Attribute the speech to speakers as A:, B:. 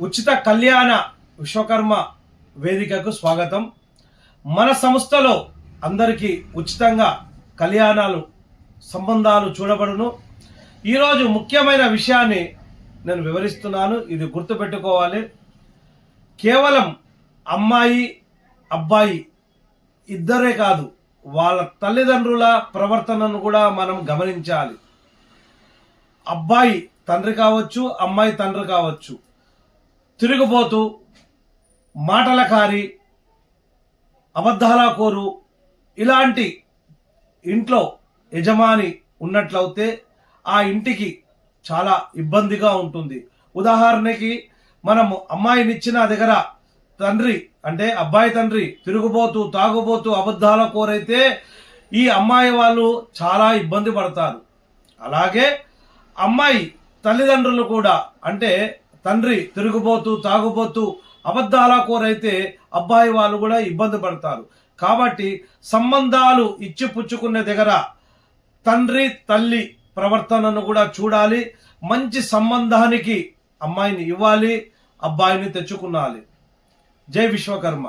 A: ఉచిత కళ్యాణ విశ్వకర్మ వేదికకు స్వాగతం. మన సంస్థలో అందరికీ ఉచితంగా కళ్యాణాలు సంబంధాలు చూడబడును. ఈరోజు ముఖ్యమైన విషయాన్ని నేను వివరిస్తున్నాను, ఇది గుర్తుపెట్టుకోవాలి. కేవలం అమ్మాయి అబ్బాయి ఇద్దరే కాదు, వాళ్ళ తల్లిదండ్రుల ప్రవర్తనను కూడా మనం గమనించాలి. అబ్బాయి తండ్రి కావచ్చు, అమ్మాయి తండ్రి కావచ్చు, తిరుగుబోతూ, మాటలకారి, అబద్ధాల కోరు, ఇలాంటి ఇంట్లో యజమాని ఉన్నట్లయితే ఆ ఇంటికి చాలా ఇబ్బందిగా ఉంటుంది. ఉదాహరణకి మనము అమ్మాయినిచ్చిన దగ్గర తండ్రి అంటే అబ్బాయి తండ్రి తిరుగుబోతూ, తాగుబోతూ, అబద్ధాల కోరైతే ఈ అమ్మాయి వాళ్ళు చాలా ఇబ్బంది పడతారు. అలాగే అమ్మాయి తల్లిదండ్రులు కూడా అంటే తండ్రి తిరుగుబోతూ, తాగుబోతూ, అబద్ధాల కోరైతే అబ్బాయి వాళ్ళు కూడా ఇబ్బంది పడతారు. కాబట్టి సంబంధాలు ఇచ్చి పుచ్చుకునే దగ్గర తండ్రి తల్లి ప్రవర్తనను కూడా చూడాలి. మంచి సంబంధానికి అమ్మాయిని ఇవ్వాలి, అబ్బాయిని తెచ్చుకున్నాలి. జై విశ్వకర్మ.